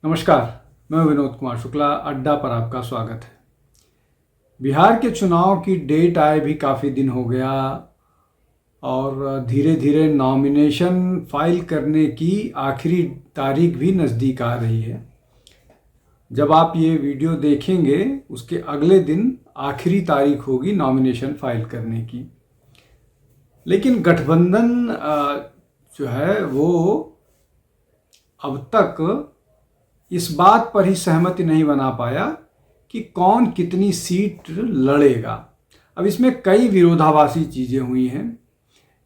नमस्कार, मैं विनोद कुमार शुक्ला। अड्डा पर आपका स्वागत है। बिहार के चुनाव की डेट आए भी काफ़ी दिन हो गया और धीरे धीरे नॉमिनेशन फाइल करने की आखिरी तारीख भी नज़दीक आ रही है। जब आप ये वीडियो देखेंगे उसके अगले दिन आखिरी तारीख होगी नॉमिनेशन फाइल करने की। लेकिन गठबंधन जो है वो अब तक इस बात पर ही सहमति नहीं बना पाया कि कौन कितनी सीट लड़ेगा। अब इसमें कई विरोधाभासी चीज़ें हुई हैं,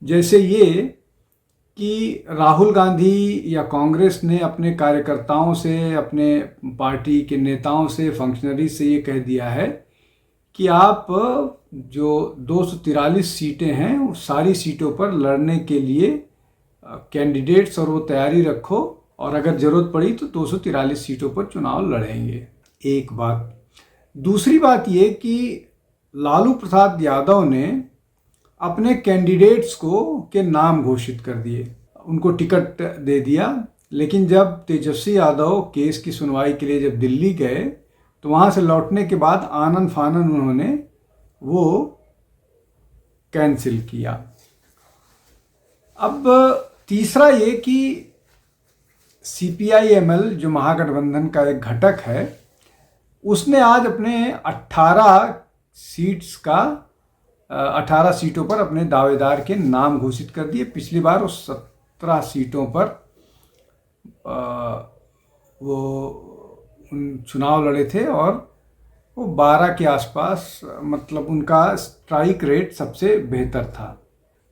जैसे ये कि राहुल गांधी या कांग्रेस ने अपने कार्यकर्ताओं से, अपने पार्टी के नेताओं से, फंक्शनरी से ये कह दिया है कि आप जो 243 सीटें हैं उस सारी सीटों पर लड़ने के लिए कैंडिडेट्स और वो तैयारी रखो और अगर ज़रूरत पड़ी तो 243 सीटों पर चुनाव लड़ेंगे। एक बात। दूसरी बात ये कि लालू प्रसाद यादव ने अपने कैंडिडेट्स के नाम घोषित कर दिए, उनको टिकट दे दिया। लेकिन जब तेजस्वी यादव केस की सुनवाई के लिए जब दिल्ली गए तो वहाँ से लौटने के बाद आनन फानन उन्होंने वो कैंसिल किया। अब तीसरा ये कि CPI-ML जो महागठबंधन का एक घटक है, उसने आज अपने 18 सीटों पर अपने दावेदार के नाम घोषित कर दिए। पिछली बार वो 17 सीटों पर वो चुनाव लड़े थे और वो 12 के आसपास, मतलब उनका स्ट्राइक रेट सबसे बेहतर था।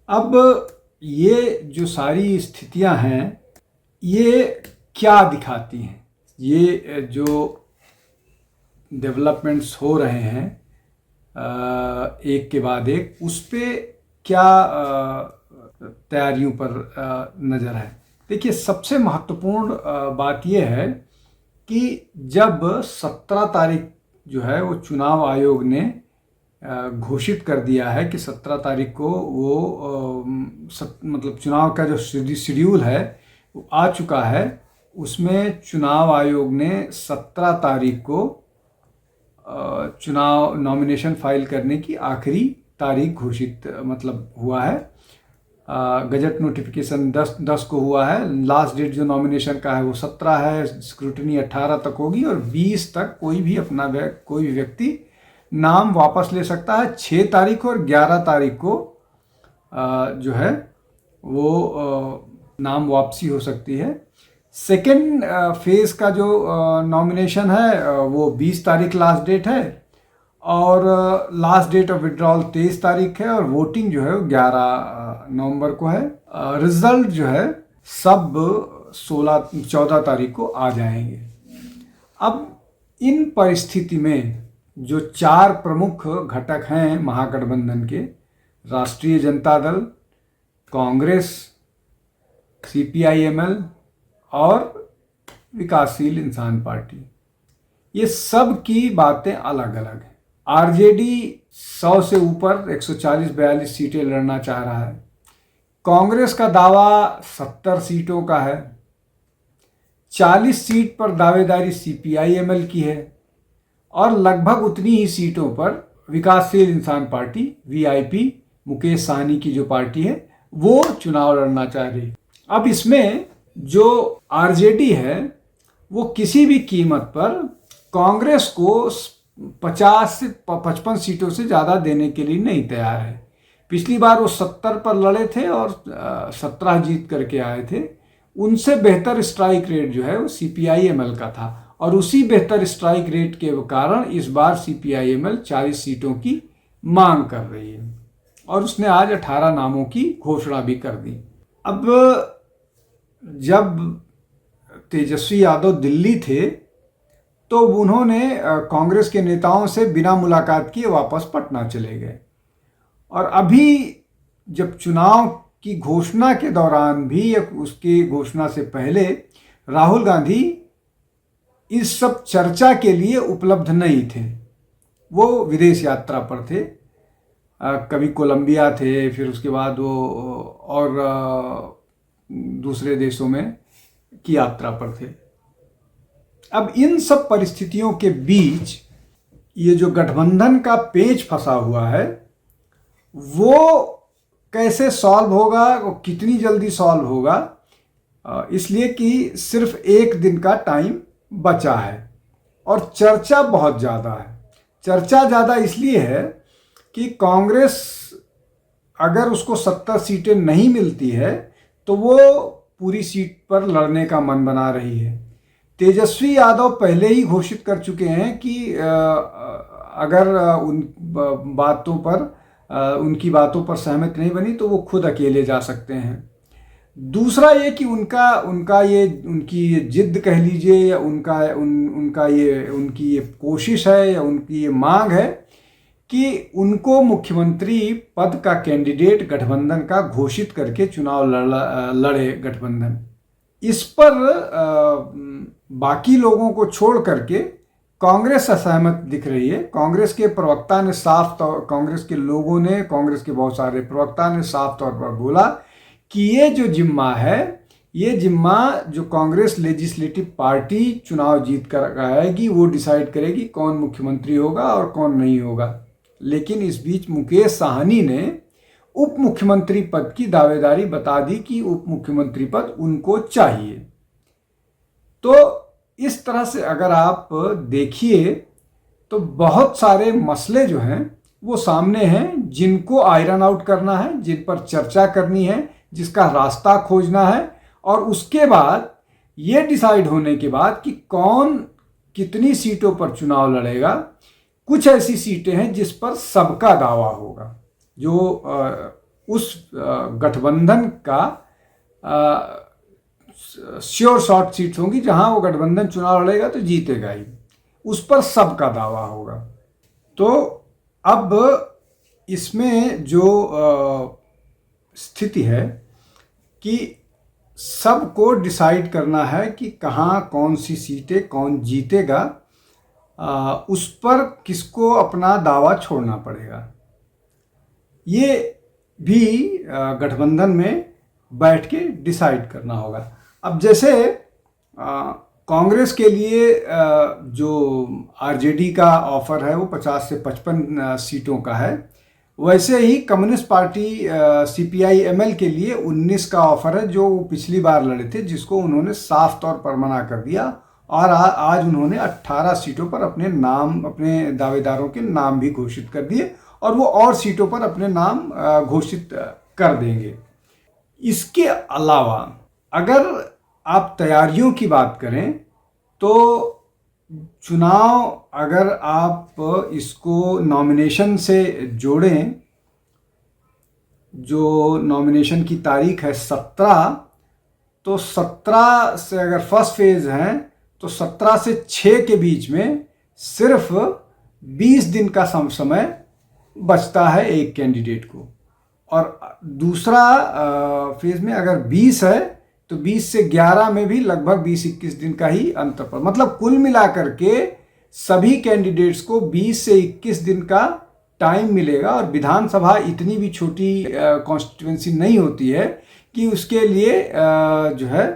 अब ये जो सारी स्थितियां हैं ये क्या दिखाती हैं, ये जो डेवलपमेंट्स हो रहे हैं एक के बाद एक, उस पे क्या तैयारियों पर नज़र है। देखिए, सबसे महत्वपूर्ण बात यह है कि जब 17 तारीख जो है वो चुनाव आयोग ने घोषित कर दिया है कि 17 तारीख को वो मतलब चुनाव का जो शेड्यूल है वो आ चुका है, उसमें चुनाव आयोग ने 17 तारीख को चुनाव नॉमिनेशन फाइल करने की आखिरी तारीख घोषित मतलब हुआ है। गजट नोटिफिकेशन 10 को हुआ है। लास्ट डेट जो नॉमिनेशन का है वो 17 है, स्क्रूटनी 18 तक होगी और 20 तक कोई भी व्यक्ति नाम वापस ले सकता है। 6 तारीख और 11 तारीख को जो है वो नाम वापसी हो सकती है। सेकेंड फेज़ का जो नॉमिनेशन है वो 20 तारीख लास्ट डेट है और लास्ट डेट ऑफ विड्रॉल 23 तारीख है और वोटिंग जो है वो 11 नवंबर को है। रिजल्ट जो है सब 14 तारीख को आ जाएंगे। अब इन परिस्थिति में जो 4 प्रमुख घटक हैं महागठबंधन के, राष्ट्रीय जनता दल, कांग्रेस, CPI-ML और विकासशील इंसान पार्टी, ये सब की बातें अलग अलग हैं। RJD 100 से ऊपर 140-42 सीटें लड़ना चाह रहा है। कांग्रेस का दावा 70 सीटों का है। 40 सीट पर दावेदारी CPI-ML की है और लगभग उतनी ही सीटों पर विकासशील इंसान पार्टी VIP मुकेश सहनी की जो पार्टी है वो चुनाव लड़ना चाह रही है। अब इसमें जो RJD है वो किसी भी कीमत पर कांग्रेस को 50 से 55 सीटों से ज़्यादा देने के लिए नहीं तैयार है। पिछली बार वो 70 पर लड़े थे और 17 जीत करके आए थे। उनसे बेहतर स्ट्राइक रेट जो है वो CPI-ML का था और उसी बेहतर स्ट्राइक रेट के कारण इस बार CPI-ML 40 सीटों की मांग कर रही है और उसने आज 18 नामों की घोषणा भी कर दी। अब जब तेजस्वी यादव दिल्ली थे तो उन्होंने कांग्रेस के नेताओं से बिना मुलाकात किए वापस पटना चले गए और अभी जब चुनाव की घोषणा के दौरान भी या उसकी घोषणा से पहले राहुल गांधी इस सब चर्चा के लिए उपलब्ध नहीं थे। वो विदेश यात्रा पर थे, कभी कोलंबिया थे, फिर उसके बाद वो और दूसरे देशों में की यात्रा पर थे। अब इन सब परिस्थितियों के बीच ये जो गठबंधन का पेच फंसा हुआ है वो कैसे सॉल्व होगा, वो कितनी जल्दी सॉल्व होगा, इसलिए कि सिर्फ एक दिन का टाइम बचा है और चर्चा बहुत ज़्यादा है। चर्चा ज़्यादा इसलिए है कि कांग्रेस अगर उसको 70 सीटें नहीं मिलती है तो वो पूरी सीट पर लड़ने का मन बना रही है। तेजस्वी यादव पहले ही घोषित कर चुके हैं कि अगर उन बातों पर उनकी बातों पर सहमत नहीं बनी तो वो खुद अकेले जा सकते हैं। दूसरा ये कि उनकी ये जिद कह लीजिए या उनकी ये कोशिश है या उनकी ये मांग है कि उनको मुख्यमंत्री पद का कैंडिडेट गठबंधन का घोषित करके चुनाव लड़े गठबंधन। इस पर बाकी लोगों को छोड़ करके कांग्रेस असहमत दिख रही है। कांग्रेस के प्रवक्ता ने कांग्रेस के लोगों ने, कांग्रेस के बहुत सारे प्रवक्ता ने साफ तौर पर बोला कि ये जो जिम्मा है, ये जिम्मा जो कांग्रेस लेजिस्लेटिव पार्टी चुनाव जीत कर आएगी वो डिसाइड करेगी कौन मुख्यमंत्री होगा और कौन नहीं होगा। लेकिन इस बीच मुकेश साहनी ने उप मुख्यमंत्री पद की दावेदारी बता दी कि उप मुख्यमंत्री पद उनको चाहिए। तो इस तरह से अगर आप देखिए तो बहुत सारे मसले जो हैं वो सामने हैं जिनको आयरन आउट करना है, जिन पर चर्चा करनी है, जिसका रास्ता खोजना है और उसके बाद ये डिसाइड होने के बाद कि कौन कितनी सीटों पर चुनाव लड़ेगा। कुछ ऐसी सीटें हैं जिस पर सबका दावा होगा, जो उस गठबंधन का श्योर शॉर्ट सीट्स होंगी, जहां वो गठबंधन चुनाव लड़ेगा तो जीतेगा ही, उस पर सबका दावा होगा। तो अब इसमें जो स्थिति है कि सबको डिसाइड करना है कि कहाँ कौन सी सीटें कौन जीतेगा, उस पर किसको अपना दावा छोड़ना पड़ेगा। ये भी गठबंधन में बैठ के डिसाइड करना होगा। अब जैसे कांग्रेस के लिए जो आरजेडी का ऑफर है वो 50 से 55 सीटों का है, वैसे ही कम्युनिस्ट पार्टी सीपीआई एमएल के लिए 19 का ऑफर है, जो वो पिछली बार लड़े थे, जिसको उन्होंने साफ तौर पर मना कर दिया और आज उन्होंने 18 सीटों पर अपने दावेदारों के नाम भी घोषित कर दिए और वो और सीटों पर अपने नाम घोषित कर देंगे। इसके अलावा अगर आप तैयारियों की बात करें तो चुनाव अगर आप इसको नॉमिनेशन से जोड़ें, जो नॉमिनेशन की तारीख है 17, तो 17 से अगर फर्स्ट फेज है तो 17 से 6 के बीच में सिर्फ 20 दिन का समय बचता है एक कैंडिडेट को, और दूसरा फेज में अगर 20 है तो 20 से 11 में भी लगभग 20-21 दिन का ही अंतर पर, मतलब कुल मिलाकर के सभी कैंडिडेट्स को 20 से 21 दिन का टाइम मिलेगा। और विधानसभा इतनी भी छोटी कॉन्स्टिट्यूएंसी नहीं होती है कि उसके लिए जो है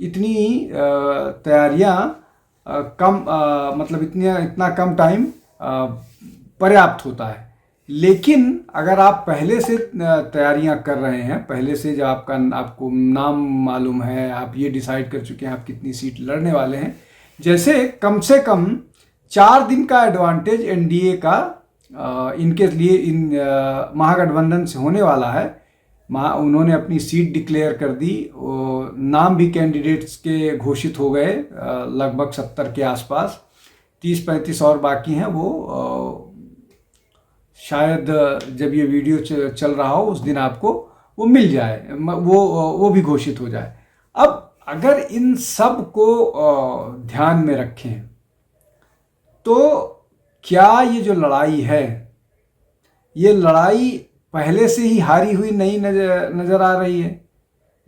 इतनी तैयारियां कम मतलब इतना कम टाइम पर्याप्त होता है। लेकिन अगर आप पहले से तैयारियां कर रहे हैं, पहले से जो आपको नाम मालूम है, आप ये डिसाइड कर चुके हैं आप कितनी सीट लड़ने वाले हैं, जैसे कम से कम 4 दिन का एडवांटेज एनडीए का इनके लिए इन महागठबंधन से होने वाला है। उन्होंने अपनी सीट डिक्लेयर कर दी, नाम भी कैंडिडेट्स के घोषित हो गए लगभग 70 के आसपास, 30-35 और बाकी हैं। वो शायद जब ये वीडियो चल रहा हो उस दिन आपको वो मिल जाए, वो भी घोषित हो जाए। अब अगर इन सब को ध्यान में रखें तो क्या ये जो लड़ाई है, ये लड़ाई पहले से ही हारी हुई नहीं नजर आ रही है।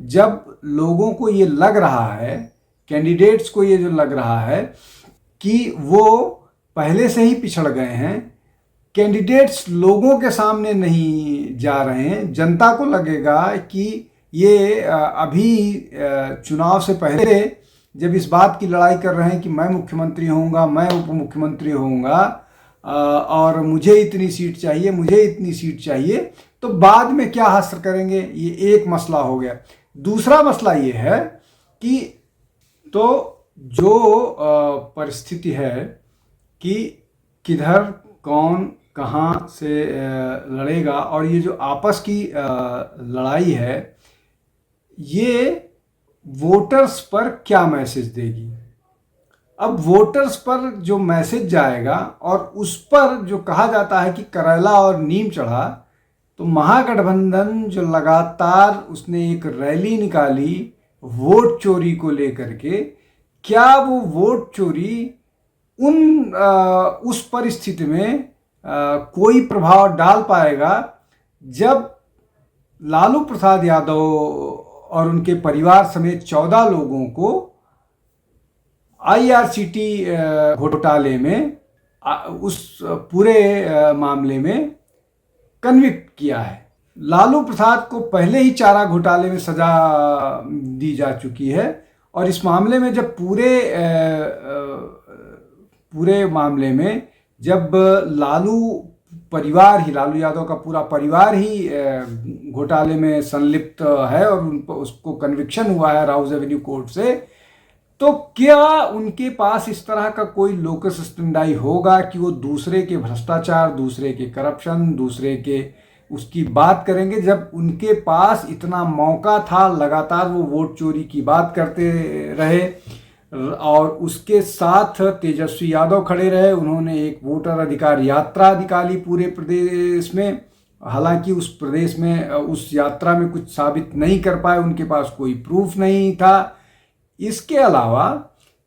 जब लोगों को ये लग रहा है, कैंडिडेट्स को ये जो लग रहा है कि वो पहले से ही पिछड़ गए हैं, कैंडिडेट्स लोगों के सामने नहीं जा रहे हैं, जनता को लगेगा कि ये अभी चुनाव से पहले जब इस बात की लड़ाई कर रहे हैं कि मैं मुख्यमंत्री होऊंगा, मैं उप मुख्यमंत्री होऊंगा और मुझे इतनी सीट चाहिए, मुझे इतनी सीट चाहिए, तो बाद में क्या हासिल करेंगे, ये एक मसला हो गया। दूसरा मसला ये है कि तो जो परिस्थिति है कि किधर कौन कहाँ से लड़ेगा, और ये जो आपस की लड़ाई है ये वोटर्स पर क्या मैसेज देगी। अब वोटर्स पर जो मैसेज जाएगा और उस पर जो कहा जाता है कि करेला और नीम चढ़ा, तो महागठबंधन जो लगातार उसने एक रैली निकाली वोट चोरी को लेकर के, क्या वो वोट चोरी उस परिस्थिति में कोई प्रभाव डाल पाएगा जब लालू प्रसाद यादव और उनके परिवार समेत 14 लोगों को IRCT घोटाले में उस पूरे मामले में कन्विक्ट किया है। लालू प्रसाद को पहले ही चारा घोटाले में सजा दी जा चुकी है, और इस मामले में जब पूरे मामले में जब लालू यादव का पूरा परिवार ही घोटाले में संलिप्त है और उसको कन्विक्शन हुआ है राउज एवेन्यू कोर्ट से, तो क्या उनके पास इस तरह का कोई लोकस स्टेंडाई होगा कि वो दूसरे के भ्रष्टाचार, दूसरे के करप्शन, दूसरे के उसकी बात करेंगे, जब उनके पास इतना मौका था। लगातार वो वोट चोरी की बात करते रहे और उसके साथ तेजस्वी यादव खड़े रहे। उन्होंने एक वोटर अधिकार यात्रा निकाली पूरे प्रदेश में, हालांकि उस प्रदेश में उस यात्रा में कुछ साबित नहीं कर पाए, उनके पास कोई प्रूफ नहीं था। इसके अलावा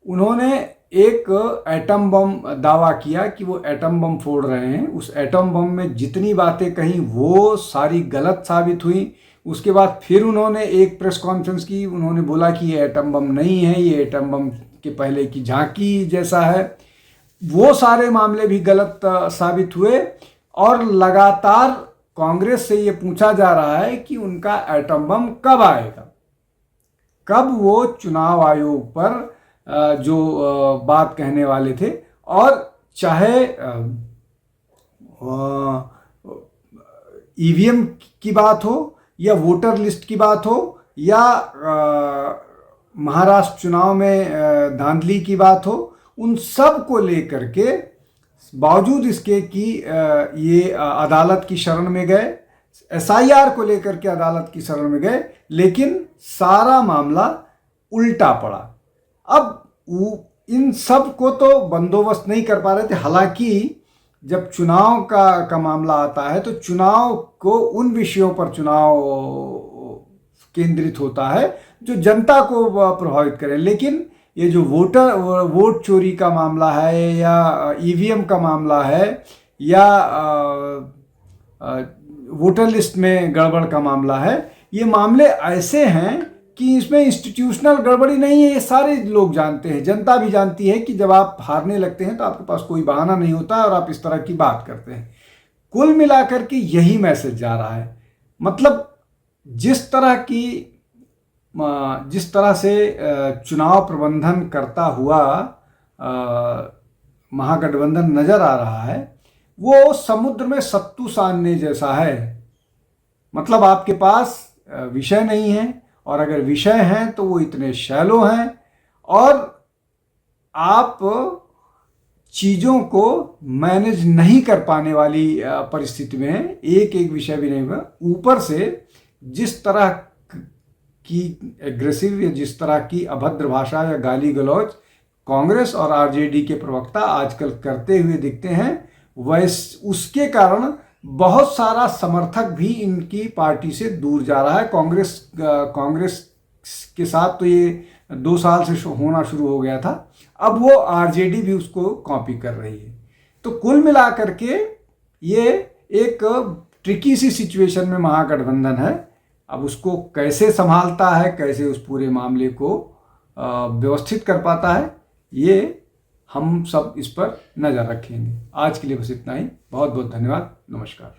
उन्होंने एक एटम बम दावा किया कि वो एटम बम फोड़ रहे हैं। उस एटम बम में जितनी बातें कहीं वो सारी गलत साबित हुई। उसके बाद फिर उन्होंने एक प्रेस कॉन्फ्रेंस की, उन्होंने बोला कि ये एटम बम नहीं है, ये एटम बम के पहले की झांकी जैसा है। वो सारे मामले भी गलत साबित हुए और लगातार कांग्रेस से ये पूछा जा रहा है कि उनका एटम बम कब आएगा, कब वो चुनाव आयोग पर जो बात कहने वाले थे। और चाहे EVM की बात हो या वोटर लिस्ट की बात हो या महाराष्ट्र चुनाव में धांधली की बात हो, उन सब को लेकर के बावजूद इसके कि ये अदालत की शरण में गए, SIR को लेकर के अदालत की शरण में गए, लेकिन सारा मामला उल्टा पड़ा। अब इन सब को तो बंदोबस्त नहीं कर पा रहे थे। हालांकि जब चुनाव का मामला आता है तो चुनाव को उन विषयों पर चुनाव केंद्रित होता है जो जनता को प्रभावित करें, लेकिन ये जो वोट चोरी का मामला है या EVM का मामला है या वोटर लिस्ट में गड़बड़ का मामला है, ये मामले ऐसे हैं कि इसमें इंस्टीट्यूशनल गड़बड़ी नहीं है। ये सारे लोग जानते हैं, जनता भी जानती है कि जब आप हारने लगते हैं तो आपके पास कोई बहाना नहीं होता और आप इस तरह की बात करते हैं। कुल मिलाकर के यही मैसेज जा रहा है। मतलब जिस तरह से चुनाव प्रबंधन करता हुआ महागठबंधन नजर आ रहा है, वो समुद्र में सत्तू सानने जैसा है। मतलब आपके पास विषय नहीं है, और अगर विषय हैं तो वो इतने शैलो हैं और आप चीज़ों को मैनेज नहीं कर पाने वाली परिस्थिति में है। एक विषय भी नहीं हुआ, ऊपर से जिस तरह की एग्रेसिव या जिस तरह की अभद्र भाषा या गाली गलौज कांग्रेस और RJD के प्रवक्ता आजकल करते हुए दिखते हैं, उसके कारण बहुत सारा समर्थक भी इनकी पार्टी से दूर जा रहा है। कांग्रेस के साथ तो ये 2 साल से होना शुरू हो गया था, अब वो RJD भी उसको कॉपी कर रही है। तो कुल मिलाकर के ये एक ट्रिकी सी सिचुएशन में महागठबंधन है। अब उसको कैसे संभालता है, कैसे उस पूरे मामले को व्यवस्थित कर पाता है, ये हम सब इस पर नज़र रखेंगे। आज के लिए बस इतना ही। बहुत बहुत धन्यवाद। नमस्कार।